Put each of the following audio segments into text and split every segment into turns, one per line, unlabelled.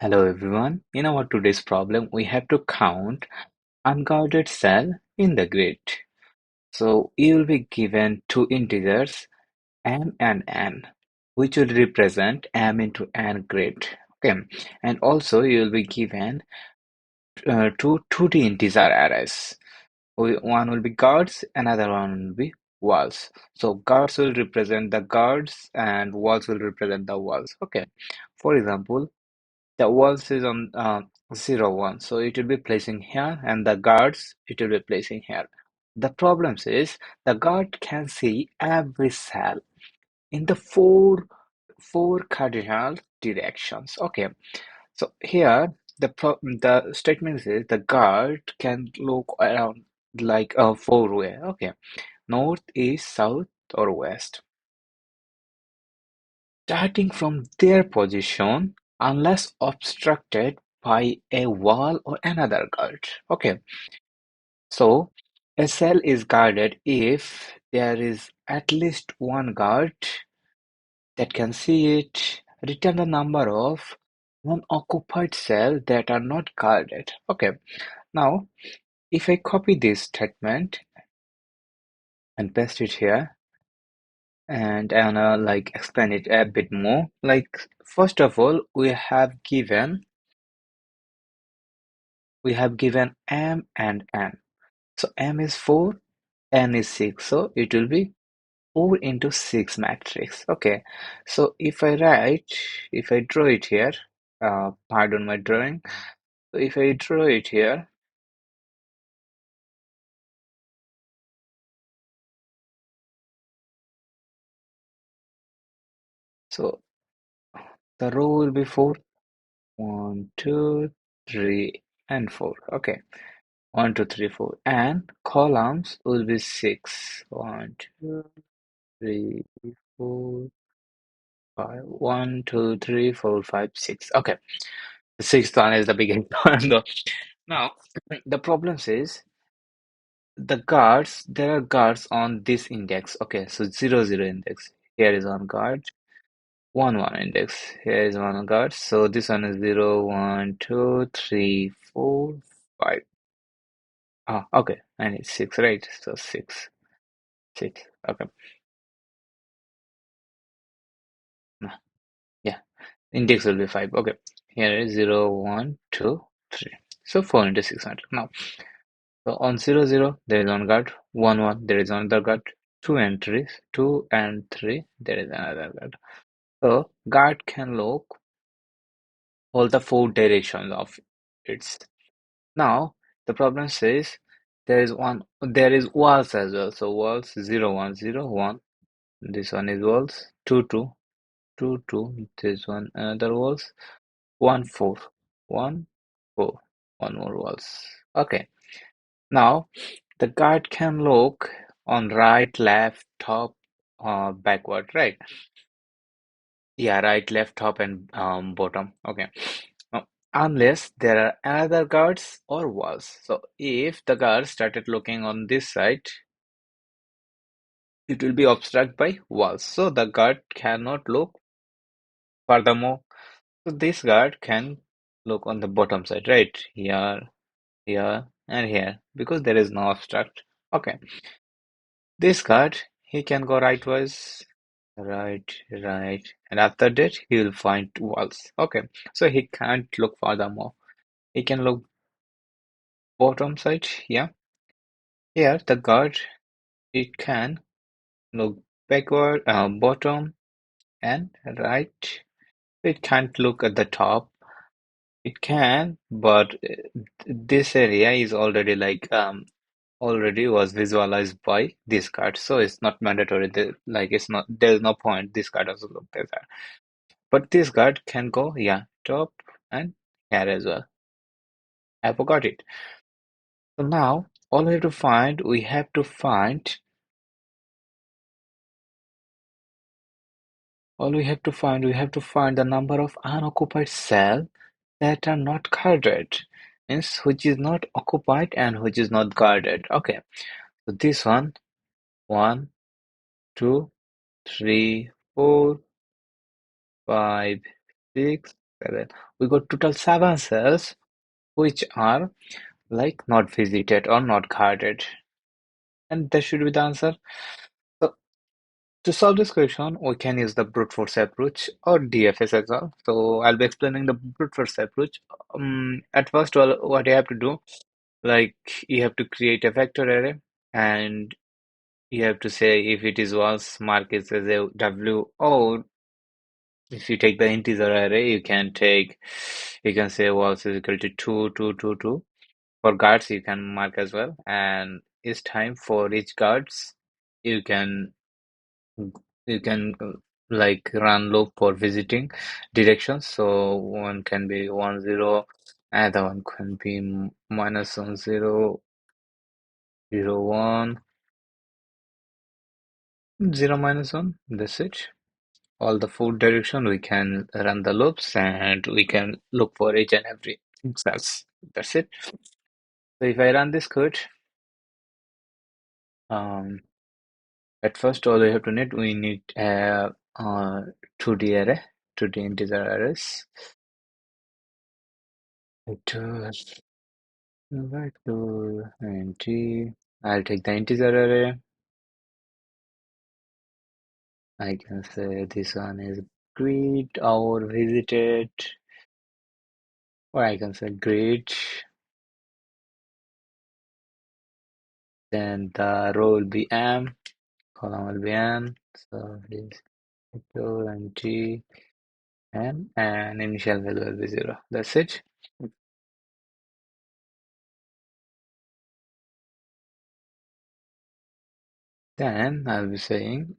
Hello everyone. In our today's problem, we have to count unguarded cell in the grid. So you will be given two integers m and n, which will represent m into n grid. Okay, and also you will be given two 2D integer arrays. One will be guards, another one will be walls. So guards will represent the guards, and walls will represent the walls. Okay, for example. The walls is on 0, 1, so it will be placing here, and the guards it will be placing here. The problem is the guard can see every cell in the four cardinal directions. Okay, so here the statement is the guard can look around like a four way. Okay, north, east, south, or west. Starting from their position unless obstructed by a wall or another guard. Okay, so a cell is guarded if there is at least one guard that can see it. Return the number of unoccupied cells that are not guarded. Okay, now if I copy this statement and paste it here, and I wanna like explain it a bit more. Like first of all, we have given m and n. So m is 4, n is 6. So it will be 4 into 6 matrix. Okay. So if I draw it here, pardon my drawing. So if I draw it here, so the row will be 4. 1, 2, 3, and 4. Okay. 1, 2, 3, 4. And columns will be 6. 1, 2, 3, 4, 5. 1, 2, 3, 4, 5, 6. Okay. The sixth one is the biggest one though. Now, the problem is there are guards on this index. Okay, so 0, 0 index. Here is one guard, 1, 1 index. Here is one guard. So this one is 0, 1, 2, 3, 4, 5. Ah, okay, and it's 6, right? So 6, 6. Okay, nah, yeah, index will be 5. Okay, here is 0, 1, 2, 3. So 4 into 600. Now, so on 0, 0, there is one guard, 1, 1, there is another guard, two entries, 2 and 3, there is another guard. So guard can look all the four directions of its. Now the problem says there is walls as well. So walls 0, 1, 0, 1. This one is walls 2, 2, 2, 2. This one another walls 1, 4, 1, 4. One more walls. Okay. Now the guard can look on right, left, top, backward, right? Yeah, right, left, top, and bottom. Okay. Now, unless there are another guards or walls. So if the guard started looking on this side, it will be obstructed by walls. So the guard cannot look furthermore. So this guard can look on the bottom side, right? Here, here, and here, because there is no obstruct. Okay. This guard, he can go rightwise, right, right, and after that he will find walls. Okay, so he can't look furthermore. He can look bottom side. Yeah, here the guard it can look backward, bottom and right. It can't look at the top. It can, but this area is already already was visualized by this card, so it's not mandatory. Like it's not there's no point. This card also look there. But this guard can go, yeah, top and here as well. I forgot it. So now we have to find, we have to find the number of unoccupied cells that are not guarded. Means which is not occupied and which is not guarded. Okay. So this one, two, three, four, five, six, 7. We got total 7 cells which are like not visited or not guarded. And that should be the answer. So to solve this question, we can use the brute force approach or DFS as well. So I'll be explaining the brute force approach. At first, well, what you have to do, like you have to create a vector array, and you have to say if it is was mark it as a W, or if you take the integer array, you can say was is equal to 2, 2, 2, 2. For guards, you can mark as well, and each time for each guards, you can like run loop for visiting directions. So one can be 1 0, another one can be minus 1 0, 0 1, 0 minus 1. That's it. All the four direction we can run the loops and we can look for each and every cells. That's it. So if I run this code, um, at first all we need a 2D array, 2D integer arrays. Vector int. I'll take the integer array. I can say this one is greet or visited, or I can say greet. Then the row will be m, column will be n. So this vector int m, and initial value will be 0. That's it. Then I'll be saying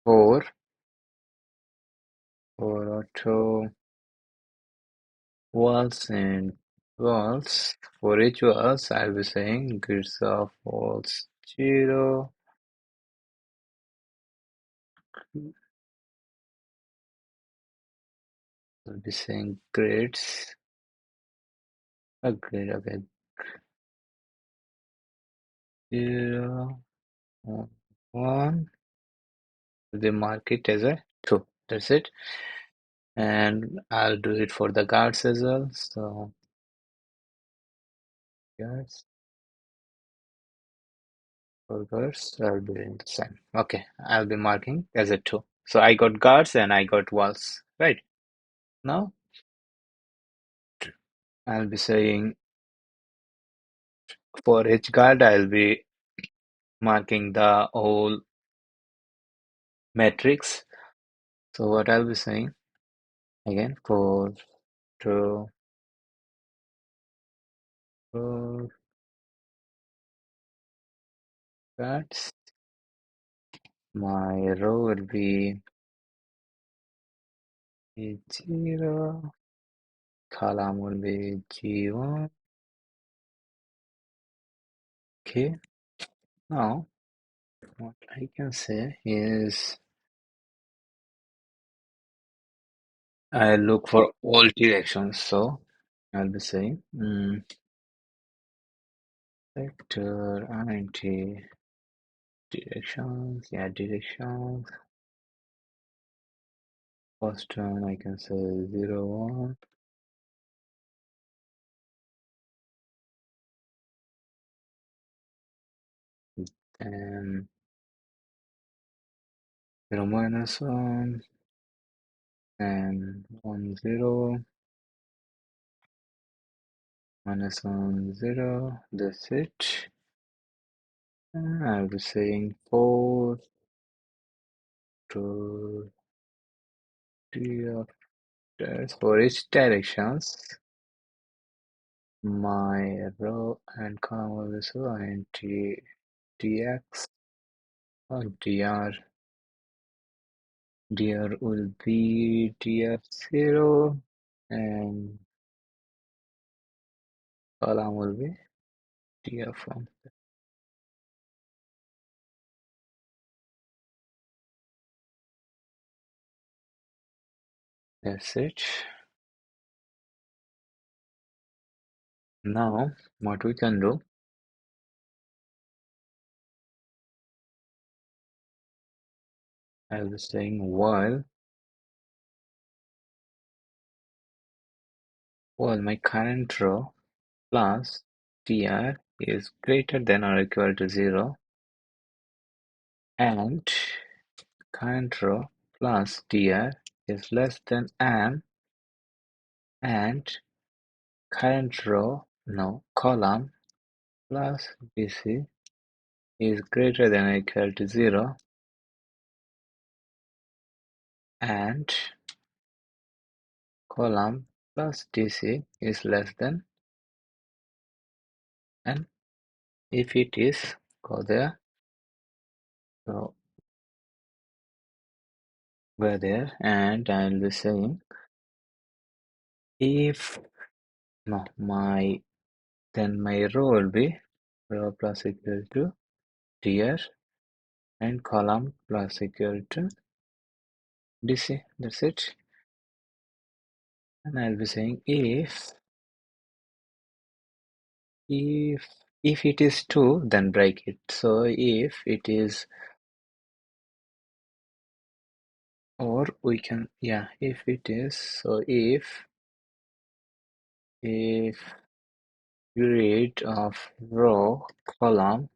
for auto walls and walls. For each walls, I'll be saying grids of walls 0. I'll be saying grids. A grid, okay. 0, 1. They mark it as a 2. That's it. And I'll do it for the guards as well. So guards, for guards, I'll be doing the same. Okay, I'll be marking as a 2. So I got guards and I got walls, right? Now I'll be saying for each guard, I'll be marking the whole matrix. So what I'll be saying again, 4, 2, 4 guards. My row will be 0, column will be G1. Okay, now what I can say is I look for all directions. So I'll be saying vector int directions. Yeah, directions. First one I can say 0, 1. Then 0 minus 1 and 1 0 minus 1 0. That's it. And I'll be saying 4 to 3 of that for each directions. My row and column will be so int dx or dr will be df0 and column will be df1. That's it. Now what we can do, I'll be saying while Well, my current row plus tr is greater than or equal to 0, and current row plus tr is less than m, and current row, no, column plus bc is greater than or equal to 0, and column plus dc is less than n. If it is, go there. So go there, and I'll be saying if no my then my row will be row plus equal to tr and column plus equal to dc. That's it. And I'll be saying if if it is 2, then break it. So if it is, or we can, yeah, if it is, so if grid of row column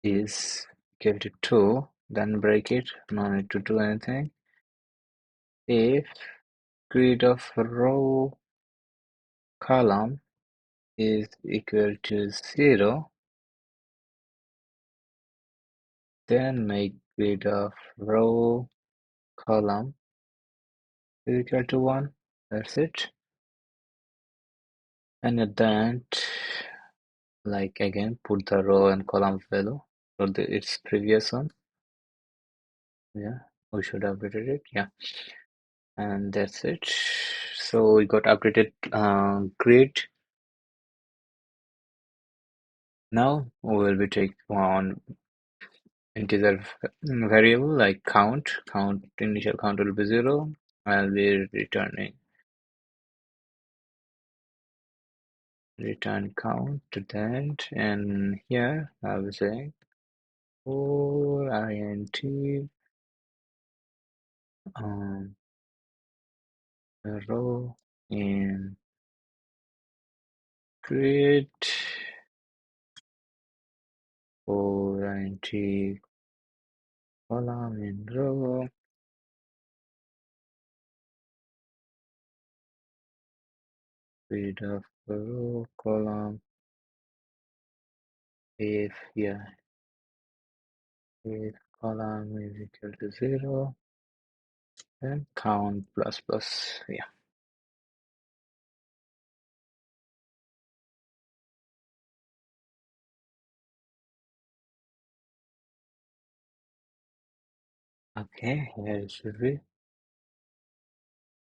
is equal to 2, then break it, no need to do anything. If grid of row column is equal to 0, then make grid of row column is equal to 1. That's it. And at the end, like again, put the row and column value for its previous one. Yeah, we should have updated it. Yeah, and that's it. So we got updated grid. Now we will be taking on integer variable like count. Initial count will be 0. I'll be returning return count to that, and here I'll be saying for int um row in grid for int column in row grid of row column if if column is equal to 0, then count plus plus. Yeah. Okay, here it should be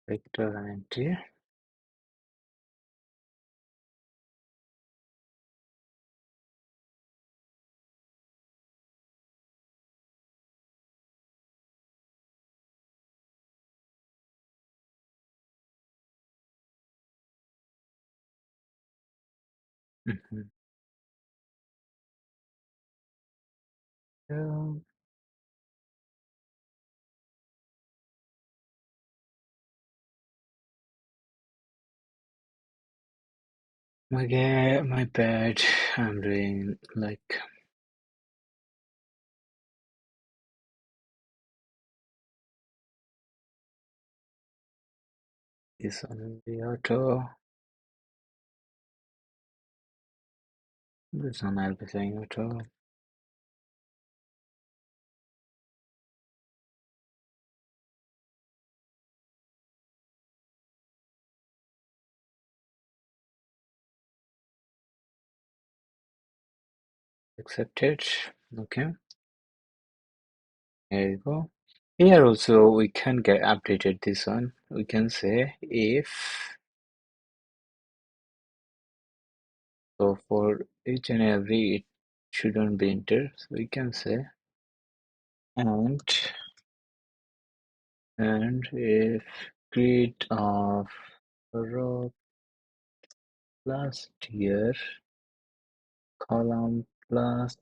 vector int. Mhm. So, my bad. I'm doing like this on the auto. This one I'll be saying auto. Accepted. Okay, here you go. Here also we can get updated this one. We can say if, so for each and every it shouldn't be entered. So we can say and if grid of row plus tier column plus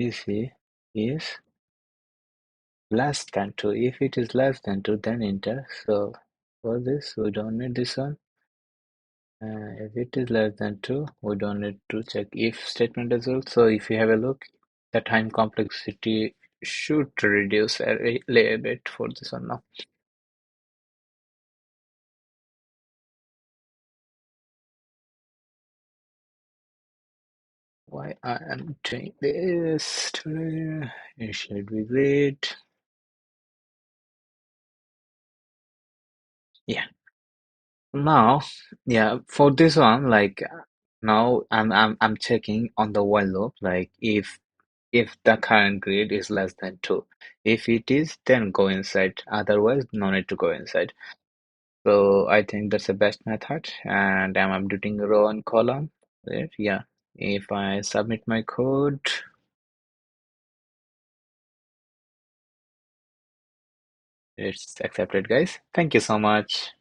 bc is less than 2. If it is less than 2, then enter. So for this, we don't need this one. If it is less than 2, we don't need to check if statement as well. So if you have a look, the time complexity should reduce a little bit for this one now. Why I am doing this today? It should be great. Yeah. Now, yeah, for this one, like now I'm checking on the while loop, like if the current grid is less than 2. If it is, then go inside. Otherwise, no need to go inside. So I think that's the best method. And I'm updating row and column. Right? Yeah. If I submit my code, it's accepted, guys. Thank you so much.